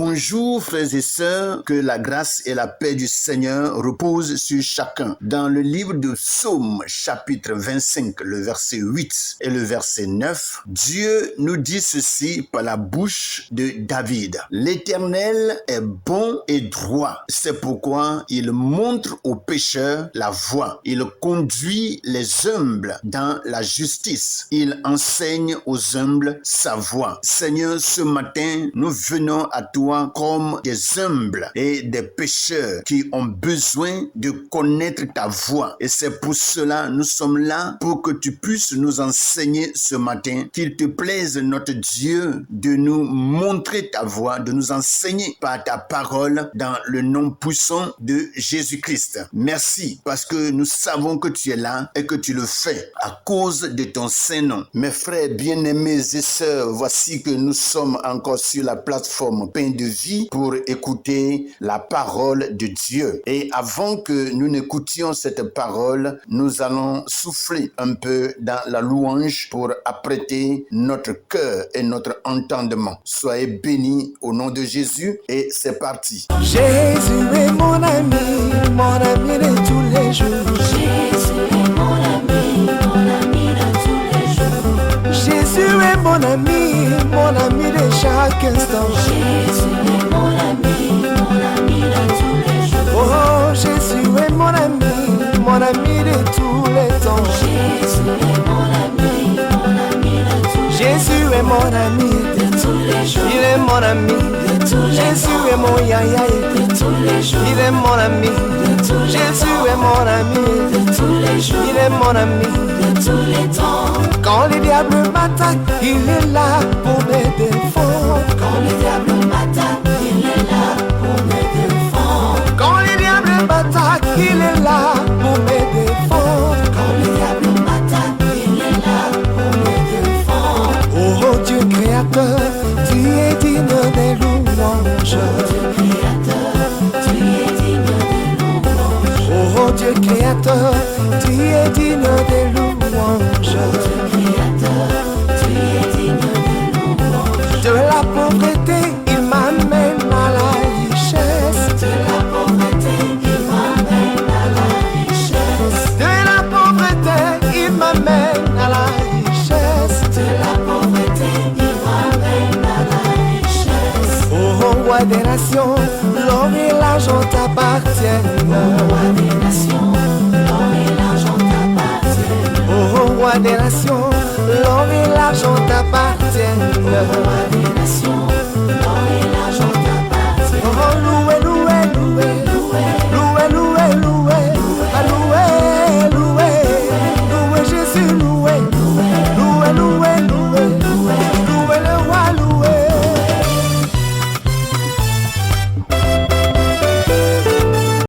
Bonjour frères et sœurs, que la grâce et la paix du Seigneur reposent sur chacun. Dans le livre de Psaume chapitre 25, le verset 8 et le verset 9, Dieu nous dit ceci par la bouche de David. L'Éternel est bon et droit, c'est pourquoi il montre aux pécheurs la voie. Il conduit les humbles dans la justice. Il enseigne aux humbles sa voie. Seigneur, ce matin, nous venons à toi comme des humbles et des pécheurs qui ont besoin de connaître ta voix. Et c'est pour cela nous sommes là pour que tu puisses nous enseigner ce matin. Qu'il te plaise, notre Dieu, de nous montrer ta voix, de nous enseigner par ta parole dans le nom puissant de Jésus-Christ. Merci parce que nous savons que tu es là et que tu le fais à cause de ton Saint-Nom. Mes frères bien-aimés et sœurs, voici que nous sommes encore sur la plateforme Pain de vie pour écouter la parole de Dieu. Et avant que nous n'écoutions cette parole, nous allons souffler un peu dans la louange pour apprêter notre cœur et notre entendement. Soyez bénis au nom de Jésus et c'est parti. Jésus est mon ami de tous les jours. Jésus est mon ami de tous les jours. Jésus est mon ami de chaque instant. Jésus est mon ami de tous les jours. Oh, Jésus est mon ami de tous les temps. Jésus est mon ami de tous les jours. Jésus est mon ami de tous les jours. Il est mon ami de tous les Jésus temps. est mon yaya De tous les jours. Il est mon ami de tous les Jésus temps. est mon ami De tous les jours. Il est mon ami De tous les temps. Quand les diables m'attaquent, il est là pour me défendre. Quand le diable m'attaque, il est là pour me défendre. Quand les diables m'attaquent, il est là pour me défendre. Quand le diable m'attaque, il est là pour me défendre. Oh Dieu créateur, tu es digne des louanges. Dieu créateur, tu es digne des louanges. Oh Dieu créateur, tu es digne des louanges. Dieu créateur, tu es digne des louanges. De la pauvreté, il m'amène à la richesse. De la pauvreté, il m'amène à la richesse. De la pauvreté, il m'amène à la richesse. De la pauvreté, il m'amène à la richesse. Oh roi des nations, l'or et l'argent t'appartiennent. Roi des nations, l'or et l'argent t'appartiennent. Oh roi des nations, l'or et l'argent t'appartiennent. Roi des nations, l'or et l'argent t'appartiennent. Oh loué, loué, loué, loué, loué, loué, ah, loué, loué, loué Jésus, loué, loué, loué, loué, loué le roi, loué.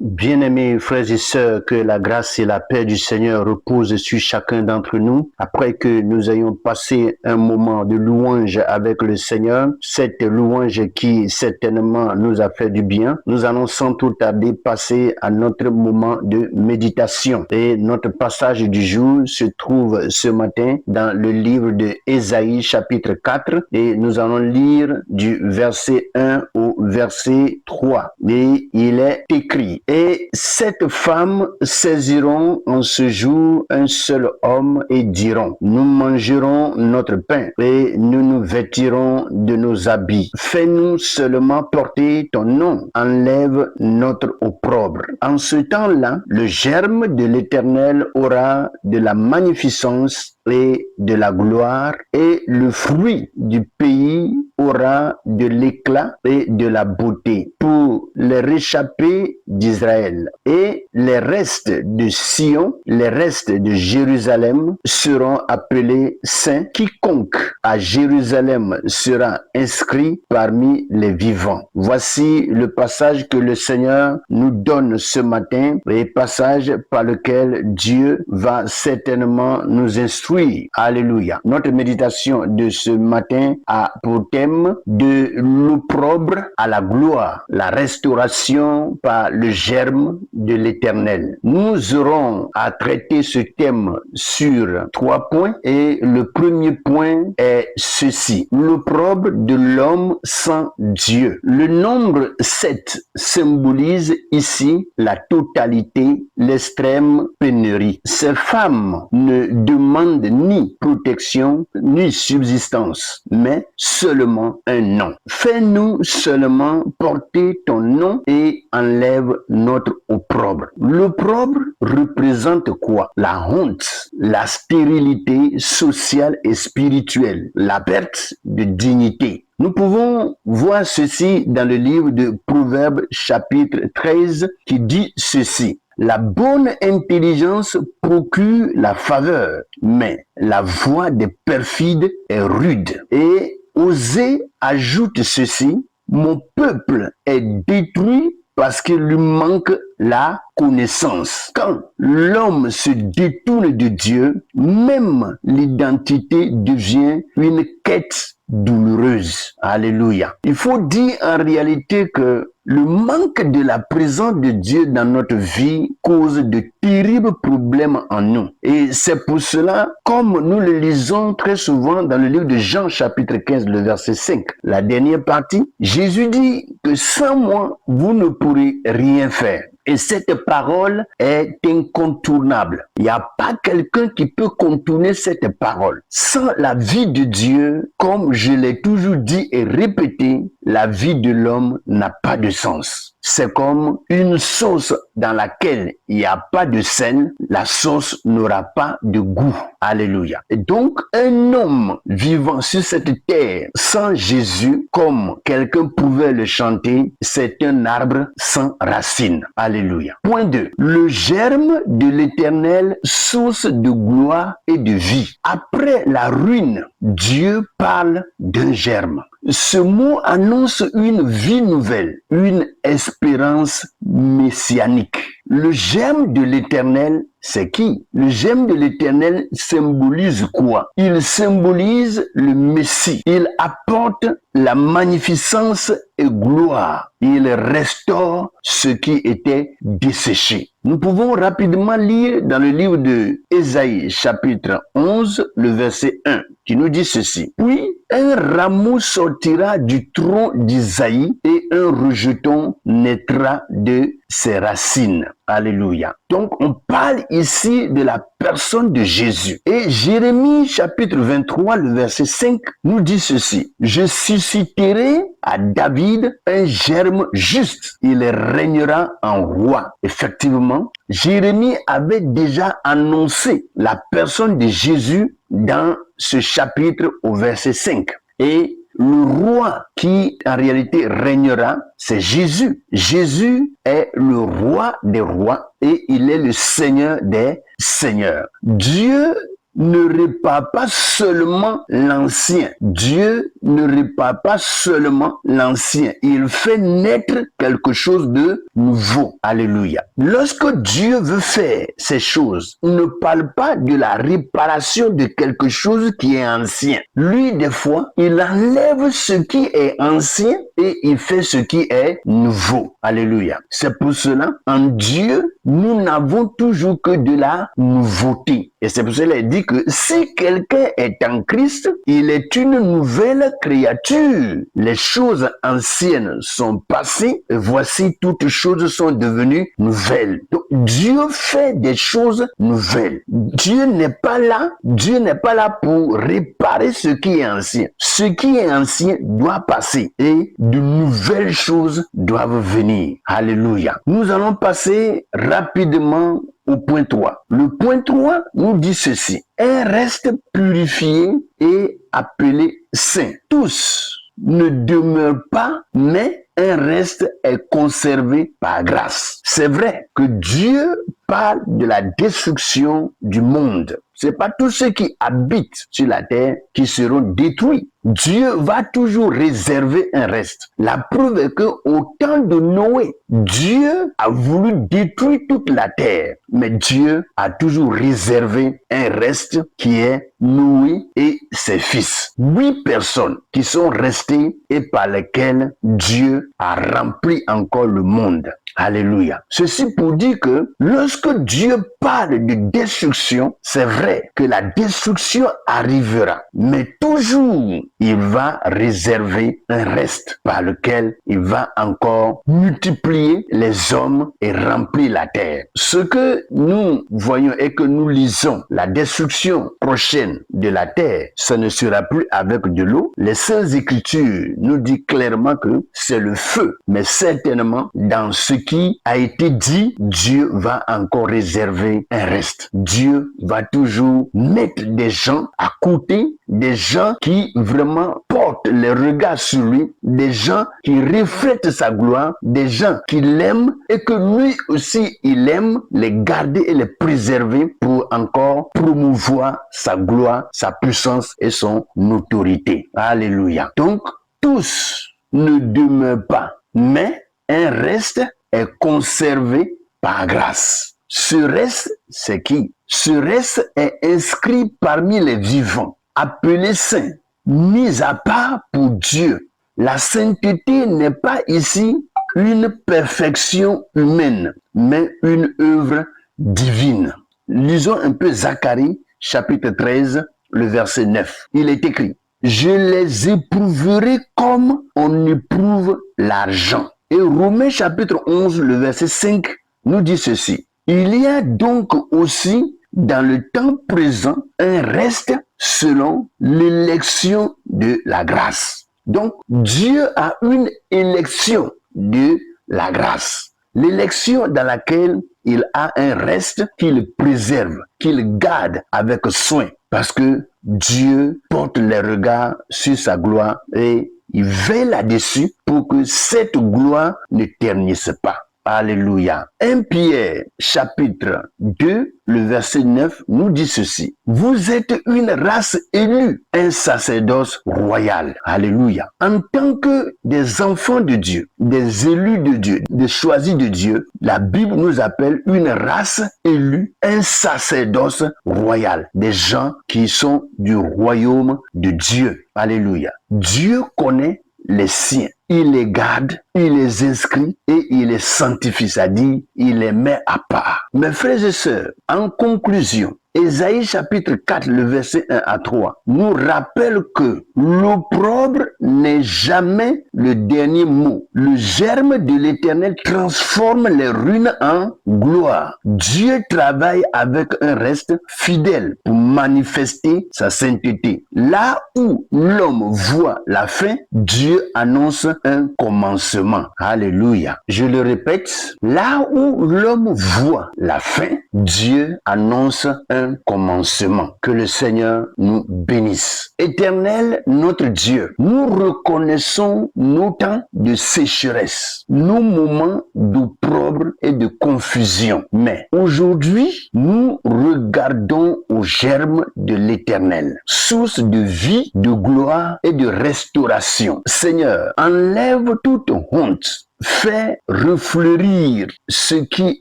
Bien-aimés frères et sœurs, que la grâce et la paix du Seigneur reposent sur chacun d'entre nous. Après que nous ayons passé un moment de louange avec le Seigneur, cette louange qui certainement nous a fait du bien, nous allons sans tout tarder passer à notre moment de méditation. Et notre passage du jour se trouve ce matin dans le livre de Ésaïe chapitre 4 et nous allons lire du verset 1 au verset 3. Et il est écrit: et cette femme saisiront en ce jour un seul homme et diront: nous mangerons notre pain et nous nous vêtirons de nos habits. Fais-nous seulement porter ton nom, enlève notre opprobre. En ce temps-là, le germe de l'Éternel aura de la magnificence et de la gloire, et le fruit du pays aura de l'éclat et de la beauté pour les réchappés d'Israël. Et les restes de Sion, les restes de Jérusalem seront appelés saints. Quiconque à Jérusalem sera inscrit parmi les vivants. Voici le passage que le Seigneur nous donne ce matin, et passage par lequel Dieu va certainement nous instruire détruire. Alléluia. Notre méditation de ce matin a pour thème de l'opprobre à la gloire, la restauration par le germe de l'Éternel. Nous aurons à traiter ce thème sur 3 points et le premier point est ceci: l'opprobre de l'homme sans Dieu. Le nombre 7 symbolise ici la totalité, l'extrême pénurie. Ces femmes ne demandent ni protection ni subsistance, mais seulement un nom. Fais-nous seulement porter ton nom et enlève notre opprobre. L'opprobre représente quoi? La honte, la stérilité sociale et spirituelle, la perte de dignité. Nous pouvons voir ceci dans le livre de Proverbes chapitre 13 qui dit ceci: la bonne intelligence procure la faveur, mais la voix des perfides est rude. Et Osée ajoute ceci: mon peuple est détruit parce qu'il lui manque la connaissance. Quand l'homme se détourne de Dieu, même l'identité devient une quête douloureuse. Alléluia. Il faut dire en réalité que le manque de la présence de Dieu dans notre vie cause de terribles problèmes en nous. Et c'est pour cela, comme nous le lisons très souvent dans le livre de Jean chapitre 15, le verset 5, la dernière partie, Jésus dit que sans moi, vous ne pourrez rien faire. Et cette parole est incontournable. Il n'y a pas quelqu'un qui peut contourner cette parole. Sans la vie de Dieu, comme je l'ai toujours dit et répété, la vie de l'homme n'a pas de sens. C'est comme une sauce dans laquelle il n'y a pas de sel, la sauce n'aura pas de goût. Alléluia. Et donc, un homme vivant sur cette terre sans Jésus, comme quelqu'un pouvait le chanter, c'est un arbre sans racines. Alléluia. Point 2. Le germe de l'Éternel, source de gloire et de vie. Après la ruine, Dieu parle d'un germe. Ce mot annonce une vie nouvelle, une espérance messianique. Le germe de l'Éternel, c'est qui? Le germe de l'Éternel symbolise quoi? Il symbolise le Messie. Il apporte la magnificence et gloire. Il restaure ce qui était desséché. Nous pouvons rapidement lire dans le livre de Ésaïe, chapitre 11, le verset 1, qui nous dit ceci. Puis, un rameau sortira du tronc d'Isaïe et un rejeton naîtra de ses racines. Alléluia. Donc, on parle ici de la personne de Jésus. Et Jérémie, chapitre 23, le verset 5, nous dit ceci. Je susciterai à David un germe juste. Il régnera en roi. Effectivement, Jérémie avait déjà annoncé la personne de Jésus dans ce chapitre au verset 5. Et le roi qui en réalité régnera, c'est Jésus. Jésus est le roi des rois et il est le Seigneur des seigneurs. Dieu ne répare pas seulement l'ancien. Dieu ne répare pas seulement l'ancien. Il fait naître quelque chose de nouveau. Alléluia. Lorsque Dieu veut faire ces choses, il ne parle pas de la réparation de quelque chose qui est ancien. Lui, des fois, il enlève ce qui est ancien et il fait ce qui est nouveau. Alléluia. C'est pour cela, en Dieu, nous n'avons toujours que de la nouveauté. Et c'est pour cela qu'il dit que si quelqu'un est en Christ, il est une nouvelle créature. Les choses anciennes sont passées et voici toutes choses sont devenues nouvelles. Donc, Dieu fait des choses nouvelles. Dieu n'est pas là pour réparer ce qui est ancien. Ce qui est ancien doit passer et de nouvelles choses doivent venir. Alléluia. Nous allons passer rapidement au point 3. Le point 3 nous dit ceci. Un reste purifié et appelé saint. Tous ne demeurent pas, mais un reste est conservé par grâce. C'est vrai que Dieu parle de la destruction du monde. C'est pas tous ceux qui habitent sur la terre qui seront détruits. Dieu va toujours réserver un reste. La preuve est que au temps de Noé, Dieu a voulu détruire toute la terre, mais Dieu a toujours réservé un reste qui est Noé et ses fils. 8 personnes qui sont restées et par lesquelles Dieu a rempli encore le monde. Alléluia. Ceci pour dire que lorsque Dieu parle de destruction, c'est vrai que la destruction arrivera, mais toujours il va réserver un reste par lequel il va encore multiplier les hommes et remplir la terre. Ce que nous voyons et que nous lisons, la destruction prochaine de la terre, ce ne sera plus avec de l'eau. Les Saintes Écritures nous disent clairement que c'est le feu, mais certainement dans ce qui a été dit, Dieu va encore réserver un reste. Dieu va toujours mettre des gens à côté, des gens qui vraiment portent les regards sur lui, des gens qui reflètent sa gloire, des gens qui l'aiment et que lui aussi il aime, les garder et les préserver pour encore promouvoir sa gloire, sa puissance et son autorité. Alléluia. Donc, tous ne demeurent pas, mais un reste est conservé par grâce. Ce reste, c'est qui? Ce reste est inscrit parmi les vivants, appelés saints, mis à part pour Dieu. La sainteté n'est pas ici une perfection humaine, mais une œuvre divine. Lisons un peu Zacharie, chapitre 13, le verset 9. Il est écrit: je les éprouverai comme on éprouve l'argent. Et Romains chapitre 11, le verset 5 nous dit ceci: il y a donc aussi dans le temps présent un reste selon l'élection de la grâce. Donc Dieu a une élection de la grâce. L'élection dans laquelle il a un reste qu'il préserve, qu'il garde avec soin, parce que Dieu porte les regards sur sa gloire et il veille là-dessus pour que cette gloire ne ternisse pas. Alléluia. 1 Pierre, chapitre 2, le verset 9, nous dit ceci: vous êtes une race élue, un sacerdoce royal. Alléluia. En tant que des enfants de Dieu, des élus de Dieu, des choisis de Dieu, la Bible nous appelle une race élue, un sacerdoce royal. Des gens qui sont du royaume de Dieu. Alléluia. Dieu connaît les siens. Il les garde, il les inscrit et il les sanctifie, c'est-à-dire il les met à part. Mes frères et sœurs, en conclusion, Ésaïe chapitre 4, le verset 1 à 3, nous rappelle que l'opprobre n'est jamais le dernier mot. Le germe de l'Éternel transforme les ruines en gloire. Dieu travaille avec un reste fidèle pour manifester sa sainteté. Là où l'homme voit la fin, Dieu annonce un commencement. Alléluia. Je le répète, là où l'homme voit la fin, Dieu annonce un commencement. Que le Seigneur nous bénisse. Éternel, notre Dieu, nous reconnaissons nos temps de sécheresse, nos moments d'opprobre et de confusion. Mais aujourd'hui, nous regardons au germe de l'Éternel, source de vie, de gloire et de restauration. Seigneur, enlève toute honte. Fais refleurir ce qui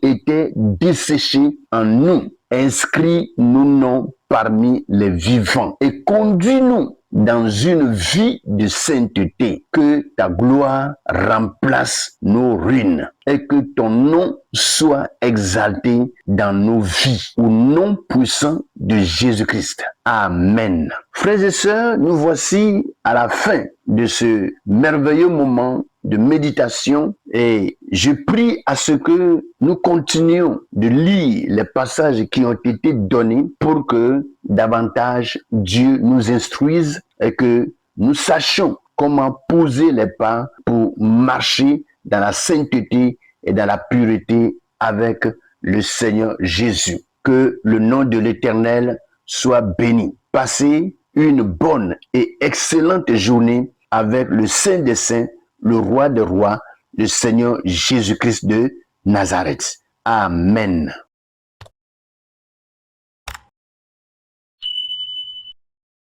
était desséché en nous. Inscris nos noms parmi les vivants et conduis-nous dans une vie de sainteté. Que ta gloire remplace nos ruines et que ton nom soit exalté dans nos vies. Au nom puissant de Jésus-Christ. Amen. Frères et sœurs, nous voici à la fin de ce merveilleux moment de méditation et je prie à ce que nous continuions de lire les passages qui ont été donnés pour que davantage Dieu nous instruise et que nous sachions comment poser les pas pour marcher dans la sainteté et dans la pureté avec le Seigneur Jésus. Que le nom de l'Éternel soit béni. Passez une bonne et excellente journée avec le Saint des Saints, le roi des rois, le Seigneur Jésus-Christ de Nazareth. Amen.